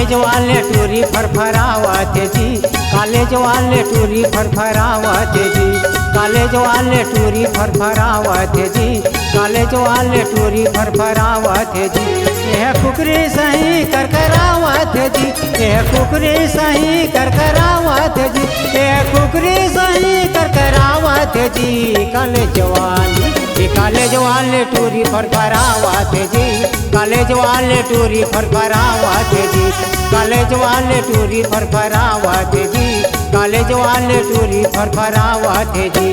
College वाले टूरी फरफरावत जी, कॉलेज वाले टूरी फरफरावत जी, कॉलेज वाले टूरी फरफरावत जी, कॉलेज वाले टूरी फरफरावत जी। यह कुकरी सही कर करावत जी, यह कुकरी सही कर करावत जी, यह कुकरी सही कर करावत जी। कॉलेज वाले टूरी फरफरावत जी, कॉलेज वाले टूरी फरफरावत जी, कॉलेज वाले टूरी फरफरावत जी, कॉलेज वाले टूरी फरफरावत जी।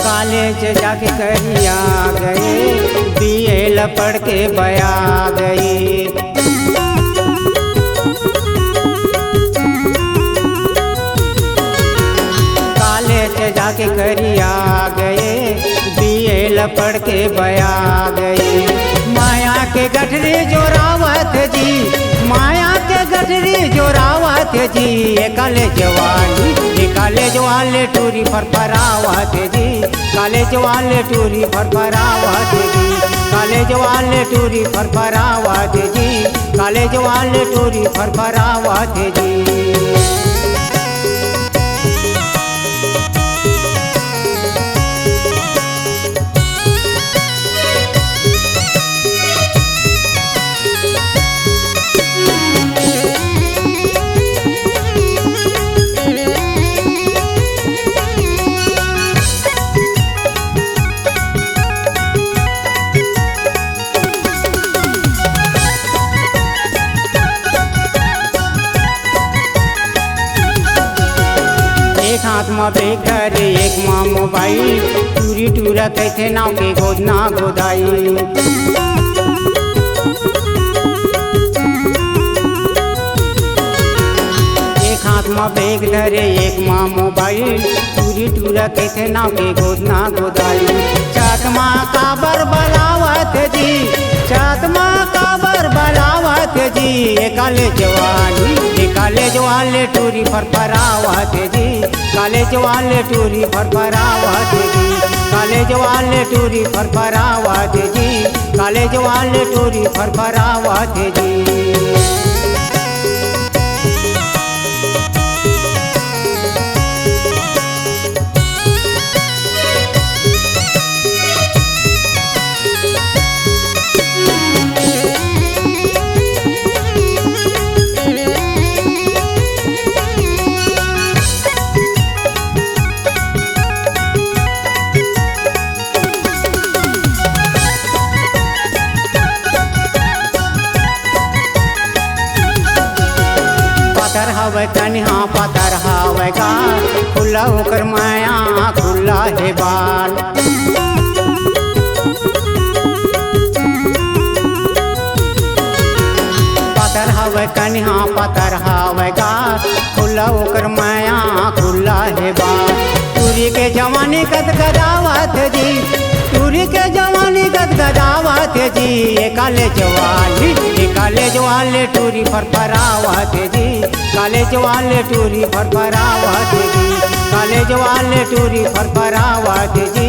कॉलेज जाके करिया गए, बीए पढ़ के बया गए। कॉलेज जाके करिया गए, बीए पढ़ के बया गए। माया के गठरी जोरावत जी, माया के गठरी जोरावत जी। ये कॉलेज वाले टूरी फरफरावत जी, कॉलेज वाले टूरी फरफरावत जी, कॉलेज वाले टूरी फरफरावत जी, कॉलेज वाले टूरी फरफरावत जी। एक हाथ में बैग धरे एक माँ मोबाइल, टूरी टूरा कैसे नाव के गोदना गोदाई। एक हाथ में बैग धरे एक माँ मोबाइल, टूरी टूरा कैसे नाव के गोदना गोदाई। चाकमा काबर बलावत जी, चाकमा काबर बलावत जी। ये कॉलेज वाले टूरी फरफरावत जी, कॉलेज वाले टूरी फरफरावत जी, कॉलेज वाले टूरी फरफरावत जी, कॉलेज वाले टूरी फरफरावत जी। पतर हवे कन्हा पतर हवे गाल, खुला होकर माया खुला है बाल। पतर हवे कन्हा पतर हवे गाल, खुला होकर माया खुला है बाल। टूरी के जवानी गदगदावत जी, टूरी के जवानी गदगदावत जी। ये कॉलेज वाले टूरी फरफरावत जी, कॉलेज वाले टूरी फरफरावत जी, कॉलेज वाले टूरी फरफरावत जी,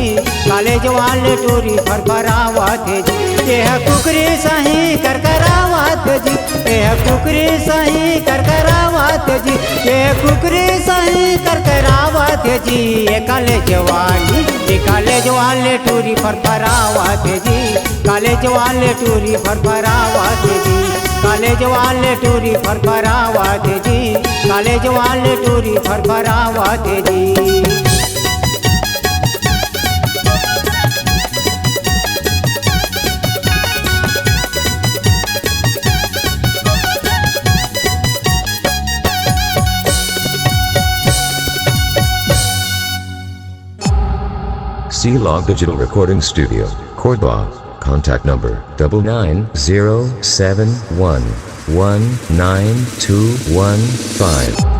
कॉलेज वाले टूरी फरफरावत जी। यह कुकरी सही कर करावत जी, यह कुकरी सही कर करावत जी, यह कुकरी सही कर करावत जी। ये कॉलेज वाले टूरी फरफरावत जी, कॉलेज वाले टूरी फरफरावत जी, कॉलेज वाले टूरी फरफरावत जी, कॉलेज वाले टूरी फरफरावत जी। C-Log Digital Recording Studio, Cordoba, Contact number 99071192115.